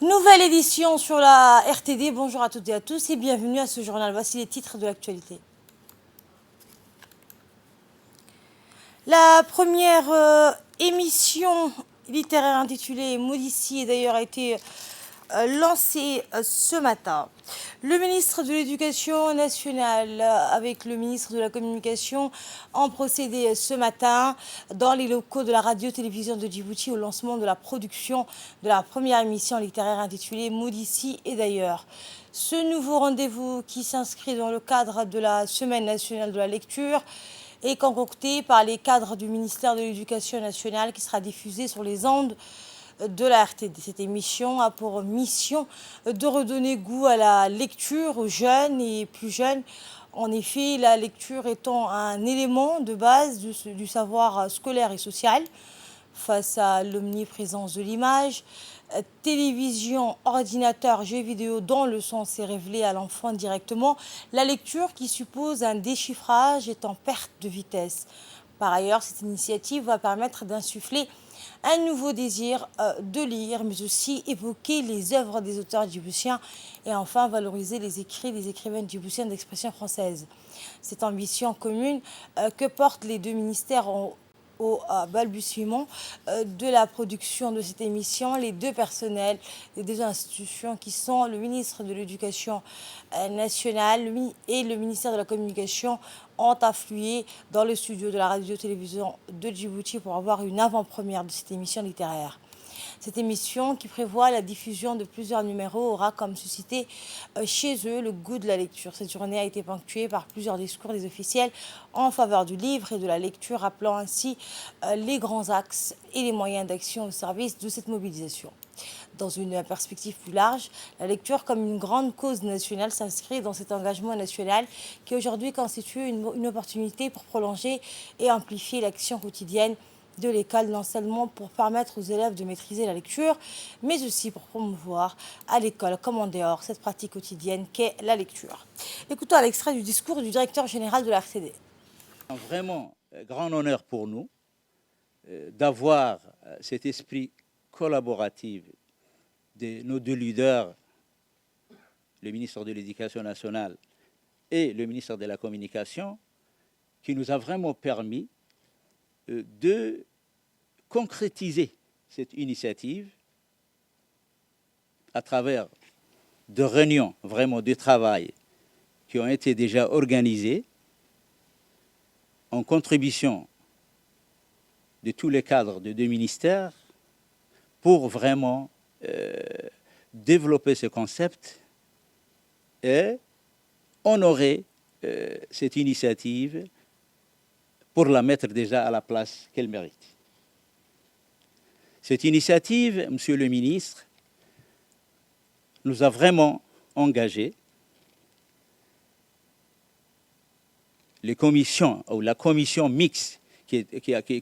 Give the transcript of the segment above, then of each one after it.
Nouvelle édition sur la RTD. Bonjour à toutes et à tous et bienvenue à ce journal. Voici les titres de l'actualité. La première émission littéraire intitulée Modici d'ailleurs a été lancée ce matin. Le ministre de l'Éducation nationale avec le ministre de la Communication ont procédé ce matin dans les locaux de la radio-télévision de Djibouti au lancement de la production de la première émission littéraire intitulée Modici et d'ailleurs. Ce nouveau rendez-vous qui s'inscrit dans le cadre de la Semaine nationale de la lecture est concocté par les cadres du ministère de l'Éducation nationale qui sera diffusé sur les ondes de la RTD. Cette émission a pour mission de redonner goût à la lecture aux jeunes et plus jeunes. En effet, la lecture étant un élément de base du savoir scolaire et social face à l'omniprésence de l'image. Télévision, ordinateur, jeux vidéo dont le sens est révélé à l'enfant directement. La lecture qui suppose un déchiffrage est en perte de vitesse. Par ailleurs, cette initiative va permettre d'insuffler un nouveau désir de lire, mais aussi évoquer les œuvres des auteurs djiboutiens et enfin valoriser les écrits des écrivains djiboutiens d'expression française. Cette ambition commune que portent les deux ministères au balbutiement de la production de cette émission, les deux personnels des deux institutions qui sont le ministre de l'Éducation nationale et le ministère de la Communication ont afflué dans le studio de la radio-télévision de Djibouti pour avoir une avant-première de cette émission littéraire. Cette émission, qui prévoit la diffusion de plusieurs numéros, aura comme suscité chez eux le goût de la lecture. Cette journée a été ponctuée par plusieurs discours des officiels en faveur du livre et de la lecture, rappelant ainsi les grands axes et les moyens d'action au service de cette mobilisation. Dans une perspective plus large, la lecture comme une grande cause nationale s'inscrit dans cet engagement national qui aujourd'hui constitue une opportunité pour prolonger et amplifier l'action quotidienne de l'école, non seulement pour permettre aux élèves de maîtriser la lecture, mais aussi pour promouvoir à l'école comme en dehors cette pratique quotidienne qu'est la lecture. Écoutons un extrait du discours du directeur général de la RTD. Vraiment grand honneur pour nous d'avoir cet esprit collaboratif de nos deux leaders, le ministre de l'Éducation nationale et le ministre de la Communication, qui nous a vraiment permis de concrétiser cette initiative à travers de réunions vraiment de travail qui ont été déjà organisées en contribution de tous les cadres de deux ministères pour vraiment développer ce concept et honorer cette initiative pour la mettre déjà à la place qu'elle mérite. Cette initiative, Monsieur le ministre, nous a vraiment engagés. Les commissions ou la commission mixte qui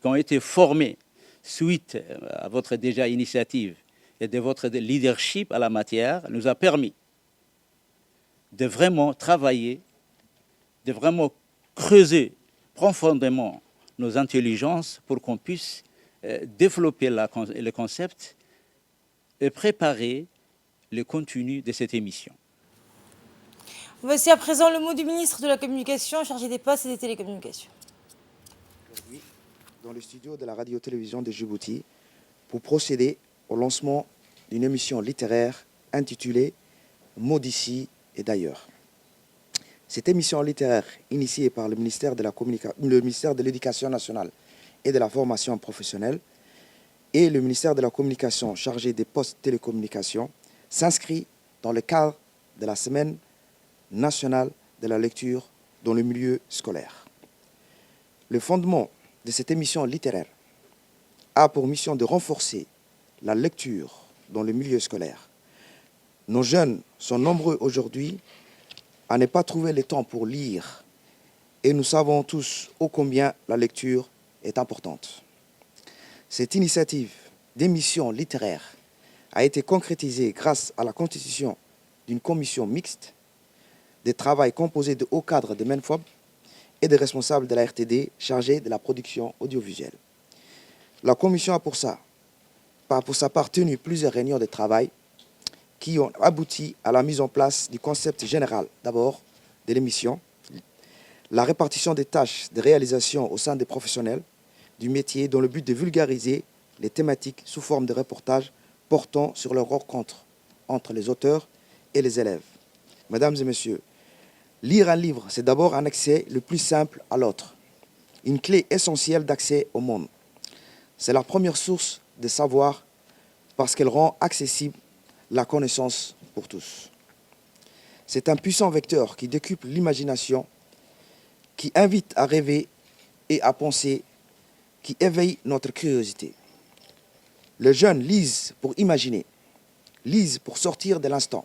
ont été formées suite à votre déjà initiative et de votre leadership à la matière nous a permis de vraiment travailler, de vraiment creuser profondément nos intelligences pour qu'on puisse développer le concept et préparer le contenu de cette émission. Voici à présent le mot du ministre de la Communication, chargé des postes et des télécommunications. Aujourd'hui, dans le studio de la radio-télévision de Djibouti, pour procéder au lancement d'une émission littéraire intitulée Modici et d'ailleurs. Cette émission littéraire, initiée par le ministère de l'Éducation nationale et de la formation professionnelle et le ministère de la Communication chargé des postes télécommunications, s'inscrit dans le cadre de la Semaine nationale de la lecture dans le milieu scolaire. Le fondement de cette émission littéraire a pour mission de renforcer la lecture dans le milieu scolaire. Nos jeunes sont nombreux aujourd'hui à ne pas trouver le temps pour lire et nous savons tous ô combien la lecture est importante. Cette initiative d'émission littéraire a été concrétisée grâce à la constitution d'une commission mixte de travail composée de hauts cadres de MENFOB et de responsables de la RTD chargés de la production audiovisuelle. La commission a pour sa part tenu plusieurs réunions de travail qui ont abouti à la mise en place du concept général, d'abord, de l'émission, la répartition des tâches de réalisation au sein des professionnels du métier dans le but de vulgariser les thématiques sous forme de reportages portant sur leur rencontre entre les auteurs et les élèves. Mesdames et messieurs, lire un livre, c'est d'abord un accès le plus simple à l'autre, une clé essentielle d'accès au monde. C'est la première source de savoir parce qu'elle rend accessible la connaissance pour tous. C'est un puissant vecteur qui décuple l'imagination, qui invite à rêver et à penser, qui éveille notre curiosité. Les jeunes lisent pour imaginer, lisent pour sortir de l'instant,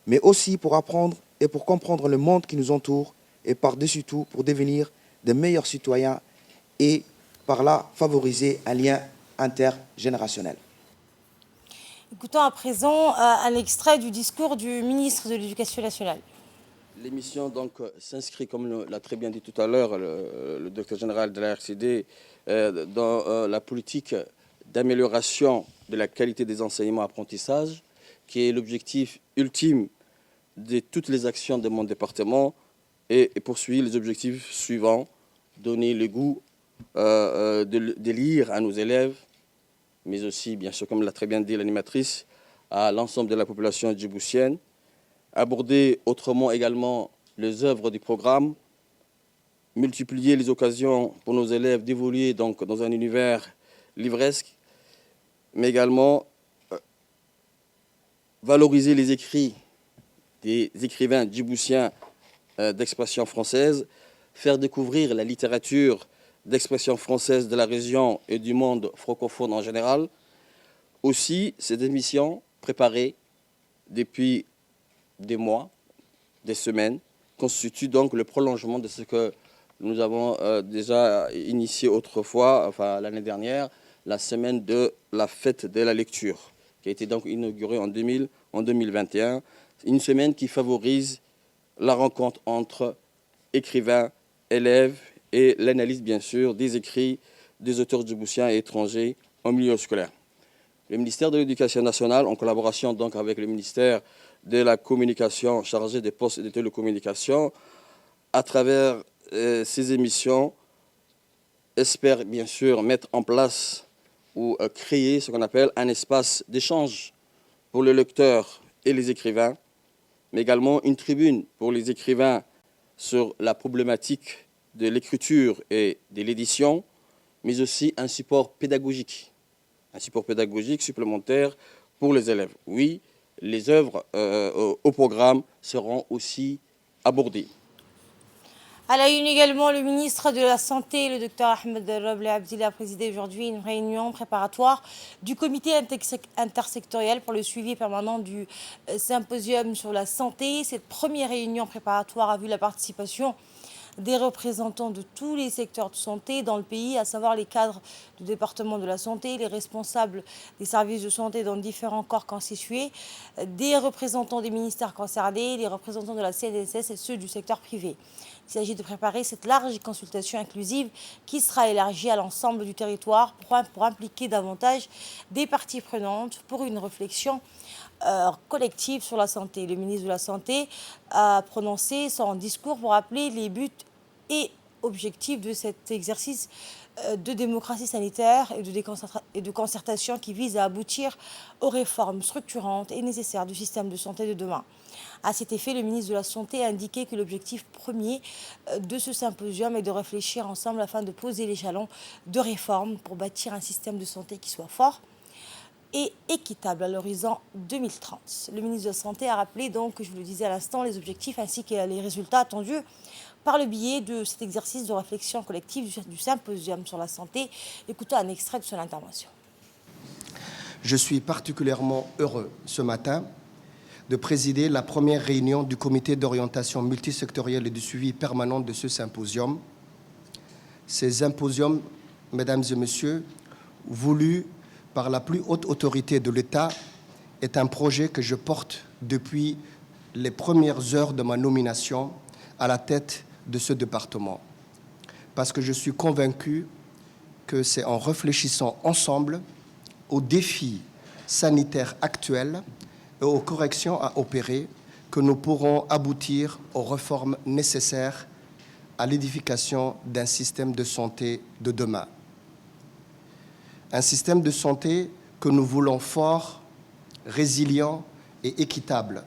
mais aussi pour apprendre et pour comprendre le monde qui nous entoure et par-dessus tout pour devenir de meilleurs citoyens et par là favoriser un lien intergénérationnel. Écoutons à présent un extrait du discours du ministre de l'Éducation nationale. L'émission donc s'inscrit, comme l'a très bien dit tout à l'heure le directeur général de la RCD, dans la politique d'amélioration de la qualité des enseignements apprentissages, qui est l'objectif ultime de toutes les actions de mon département et poursuit les objectifs suivants: donner le goût de lire à nos élèves, mais aussi, bien sûr, comme l'a très bien dit l'animatrice, à l'ensemble de la population djiboutienne, aborder autrement également les œuvres du programme, multiplier les occasions pour nos élèves d'évoluer donc dans un univers livresque, mais également valoriser les écrits des écrivains djiboutiens d'expression française, faire découvrir la littérature d'expression française de la région et du monde francophone en général. Aussi, cette émission préparée depuis des mois, des semaines, constitue donc le prolongement de ce que nous avons déjà initié autrefois, enfin l'année dernière, la semaine de la fête de la lecture, qui a été donc inaugurée en 2021. Une semaine qui favorise la rencontre entre écrivains, élèves et l'analyse, bien sûr, des écrits des auteurs djiboutiens et étrangers en milieu scolaire. Le ministère de l'Éducation nationale, en collaboration donc avec le ministère de la Communication chargé des postes et des télécommunications, à travers ces émissions, espère bien sûr mettre en place ou créer ce qu'on appelle un espace d'échange pour les lecteurs et les écrivains, mais également une tribune pour les écrivains sur la problématique de l'écriture et de l'édition, mais aussi un support pédagogique supplémentaire pour les élèves. Oui, les œuvres au programme seront aussi abordées. À la une également, le ministre de la Santé, le Dr Ahmed Roble Abdillah, a présidé aujourd'hui une réunion préparatoire du comité intersectoriel pour le suivi permanent du symposium sur la santé. Cette première réunion préparatoire a vu la participation des représentants de tous les secteurs de santé dans le pays, à savoir les cadres du département de la santé, les responsables des services de santé dans différents corps constitués, des représentants des ministères concernés, les représentants de la CNSS et ceux du secteur privé. Il s'agit de préparer cette large consultation inclusive qui sera élargie à l'ensemble du territoire pour impliquer davantage des parties prenantes pour une réflexion collective sur la santé. Le ministre de la Santé a prononcé son discours pour rappeler les buts et objectifs de cet exercice de démocratie sanitaire et de concertation qui vise à aboutir aux réformes structurantes et nécessaires du système de santé de demain. À cet effet, le ministre de la Santé a indiqué que l'objectif premier de ce symposium est de réfléchir ensemble afin de poser les jalons de réforme pour bâtir un système de santé qui soit fort et équitable à l'horizon 2030. Le ministre de la Santé a rappelé donc, je vous le disais à l'instant, les objectifs ainsi que les résultats attendus par le biais de cet exercice de réflexion collective du symposium sur la santé. Écoutons un extrait de son intervention. Je suis particulièrement heureux ce matin de présider la première réunion du comité d'orientation multisectorielle et de suivi permanent de ce symposium. Ces symposiums, mesdames et messieurs, voulus par la plus haute autorité de l'État, est un projet que je porte depuis les premières heures de ma nomination à la tête de ce département. Parce que je suis convaincu que c'est en réfléchissant ensemble aux défis sanitaires actuels et aux corrections à opérer que nous pourrons aboutir aux réformes nécessaires à l'édification d'un système de santé de demain. Un système de santé que nous voulons fort, résilient et équitable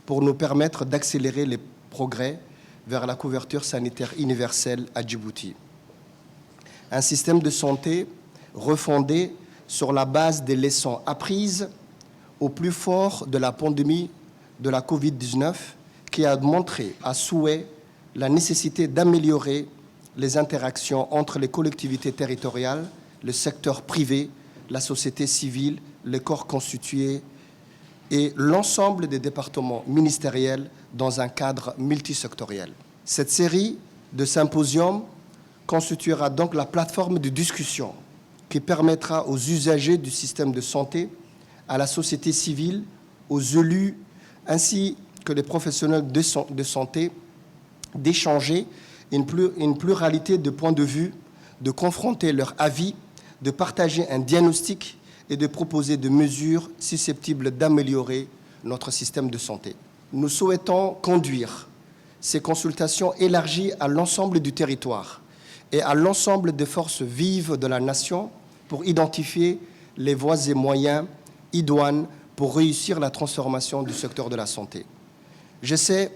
pour nous permettre d'accélérer les progrès vers la couverture sanitaire universelle à Djibouti. Un système de santé refondé sur la base des leçons apprises au plus fort de la pandémie de la Covid-19 qui a montré à souhait la nécessité d'améliorer les interactions entre les collectivités territoriales, le secteur privé, la société civile, les corps constitués et l'ensemble des départements ministériels dans un cadre multisectoriel. Cette série de symposiums constituera donc la plateforme de discussion qui permettra aux usagers du système de santé, à la société civile, aux élus, ainsi que les professionnels de santé, d'échanger une pluralité de points de vue, de confronter leurs avis, de partager un diagnostic et de proposer des mesures susceptibles d'améliorer notre système de santé. Nous souhaitons conduire ces consultations élargies à l'ensemble du territoire et à l'ensemble des forces vives de la nation pour identifier les voies et moyens idoines pour réussir la transformation du secteur de la santé. Je sais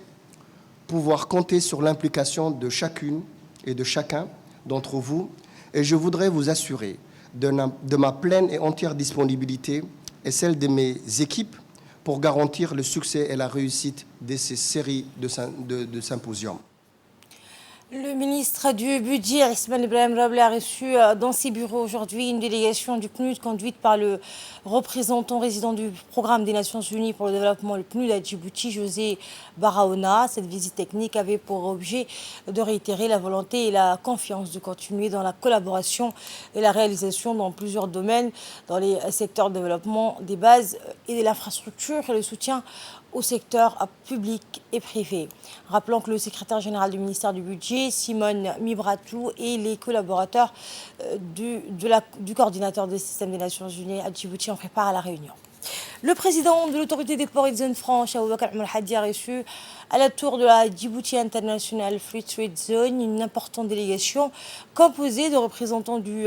pouvoir compter sur l'implication de chacune et de chacun d'entre vous et je voudrais vous assurer de ma pleine et entière disponibilité et celle de mes équipes pour garantir le succès et la réussite de ces séries de symposiums. Le ministre du Budget, Ismaël Ibrahim Rabelais, a reçu dans ses bureaux aujourd'hui une délégation du PNUD conduite par le représentant résident du programme des Nations Unies pour le développement, le PNUD à Djibouti, José Barahona. Cette visite technique avait pour objet de réitérer la volonté et la confiance de continuer dans la collaboration et la réalisation dans plusieurs domaines, dans les secteurs de développement des bases et de l'infrastructure et le soutien au secteur public et privé. Rappelons que le secrétaire général du ministère du Budget, Simone Mibratou, et les collaborateurs du coordinateur des systèmes des Nations Unies à Djibouti ont fait part à la réunion. Le président de l'autorité des ports et des zones franches, Aboubakar Al-Hadi, a reçu à la tour de la Djibouti International Free Trade Zone une importante délégation composée de représentants du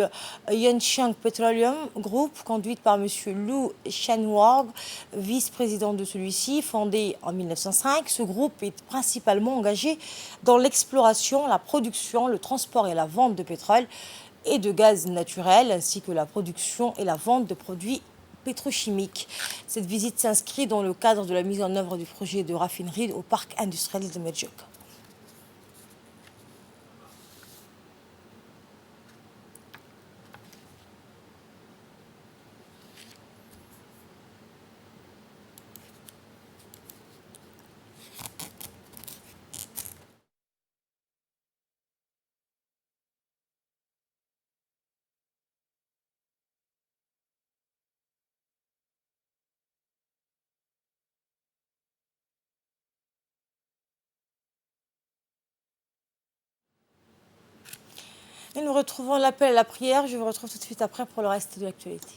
Yanchang Petroleum Group, conduite par M. Lou Shanwar, vice-président de celui-ci. Fondé en 1905, ce groupe est principalement engagé dans l'exploration, la production, le transport et la vente de pétrole et de gaz naturel, ainsi que la production et la vente de produits pétrochimique. Cette visite s'inscrit dans le cadre de la mise en œuvre du projet de raffinerie au parc industriel de Medjug. Et nous retrouvons l'appel à la prière. Je vous retrouve tout de suite après pour le reste de l'actualité.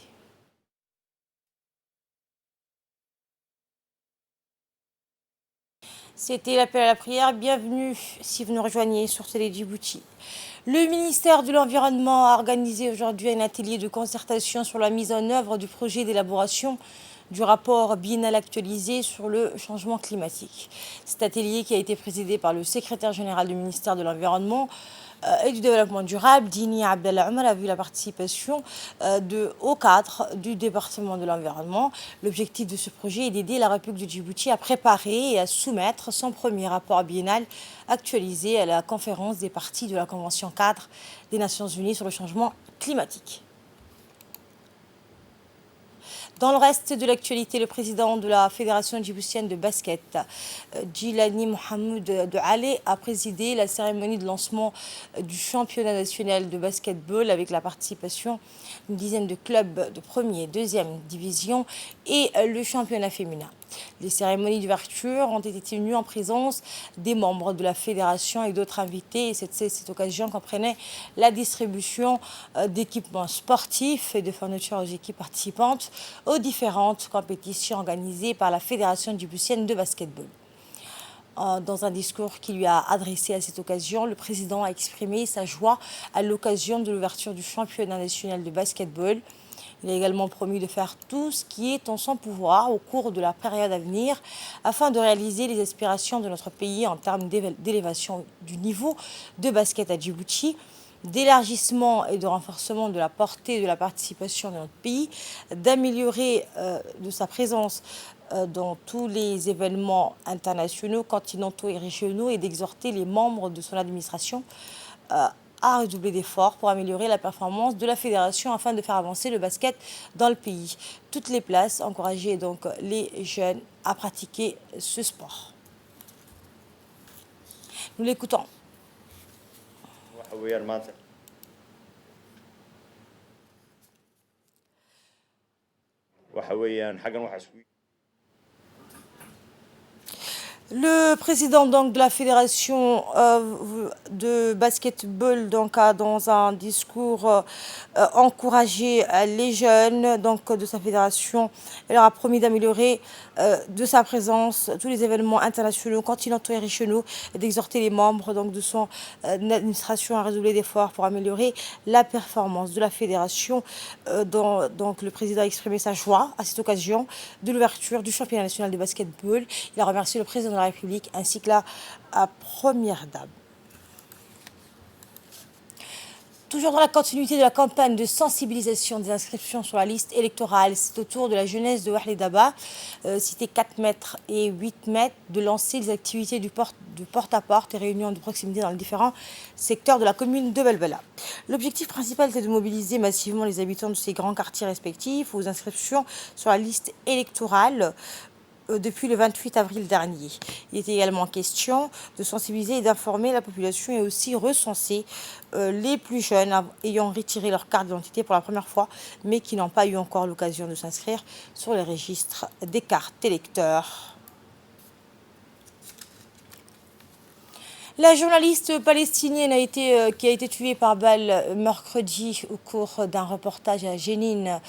C'était l'appel à la prière. Bienvenue si vous nous rejoignez sur Télé Djibouti. Le ministère de l'Environnement a organisé aujourd'hui un atelier de concertation sur la mise en œuvre du projet d'élaboration du rapport biennal actualisé sur le changement climatique. Cet atelier, qui a été présidé par le secrétaire général du ministère de l'Environnement et du développement durable, Dini Abdallah Omar, a vu la participation de hauts cadres du département de l'environnement. L'objectif de ce projet est d'aider la République de Djibouti à préparer et à soumettre son premier rapport biennal actualisé à la conférence des parties de la Convention cadre des Nations Unies sur le changement climatique. Dans le reste de l'actualité, le président de la Fédération djiboutienne de basket, Djilani Mohamed de Ale, a présidé la cérémonie de lancement du championnat national de basketball avec la participation d'une dizaine de clubs de première et deuxième division et le championnat féminin. Les cérémonies d'ouverture ont été tenues en présence des membres de la fédération et d'autres invités. Et cette occasion comprenait la distribution d'équipements sportifs et de fournitures aux équipes participantes aux différentes compétitions organisées par la Fédération djiboutienne de basketball. Dans un discours qu'il lui a adressé à cette occasion, le président a exprimé sa joie à l'occasion de l'ouverture du championnat national de basketball. Il a également promis de faire tout ce qui est en son pouvoir au cours de la période à venir afin de réaliser les aspirations de notre pays en termes d'élévation du niveau de basket à Djibouti, d'élargissement et de renforcement de la portée de la participation de notre pays, d'améliorer de sa présence dans tous les événements internationaux, continentaux et régionaux et d'exhorter les membres de son administration à redoubler d'efforts pour améliorer la performance de la fédération afin de faire avancer le basket dans le pays. Toutes les places, encourager donc les jeunes à pratiquer ce sport. Nous l'écoutons. Le président donc, de la fédération de basketball a dans un discours encouragé les jeunes de sa fédération. Elle leur a promis d'améliorer de sa présence tous les événements internationaux, continentaux et régionaux et d'exhorter les membres de son administration à redoubler d'efforts pour améliorer la performance de la fédération. Donc le président a exprimé sa joie à cette occasion de l'ouverture du championnat national de basketball. Il a remercié le président de la République ainsi que la première dame. Toujours dans la continuité de la campagne de sensibilisation des inscriptions sur la liste électorale, c'est au tour de la jeunesse de Ouarli Daba, cité 4 mètres et 8 mètres, de lancer les activités du porte-à-porte et réunions de proximité dans les différents secteurs de la commune de Belbela. L'objectif principal était de mobiliser massivement les habitants de ces grands quartiers respectifs aux inscriptions sur la liste électorale depuis le 28 avril dernier. Il était également question de sensibiliser et d'informer la population et aussi recenser les plus jeunes ayant retiré leur carte d'identité pour la première fois, mais qui n'ont pas eu encore l'occasion de s'inscrire sur les registres des cartes électeurs. La journaliste palestinienne qui a été tuée par balle mercredi au cours d'un reportage à Jenin,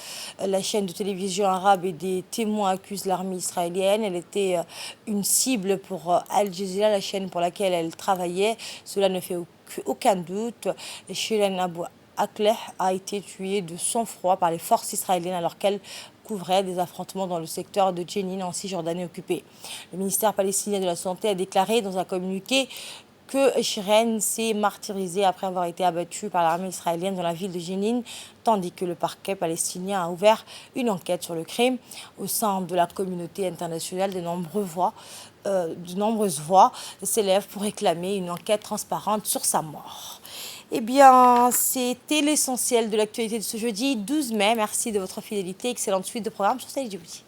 la chaîne de télévision arabe, et des témoins accusent l'armée israélienne. Elle était une cible pour Al Jazeera, la chaîne pour laquelle elle travaillait. Cela ne fait aucun doute. Shirin Abu Akleh a été tuée de sang-froid par les forces israéliennes alors qu'elle couvrait des affrontements dans le secteur de Jenin en Cisjordanie occupée. Le ministère palestinien de la Santé a déclaré dans un communiqué que Shirin s'est martyrisée après avoir été abattue par l'armée israélienne dans la ville de Jenin, tandis que le parquet palestinien a ouvert une enquête sur le crime. Au sein de la communauté internationale, de nombreuses voix s'élèvent pour réclamer une enquête transparente sur sa mort. Eh bien, c'était l'essentiel de l'actualité de ce jeudi 12 mai. Merci de votre fidélité. Excellente suite de programme sur Salé Djibouti.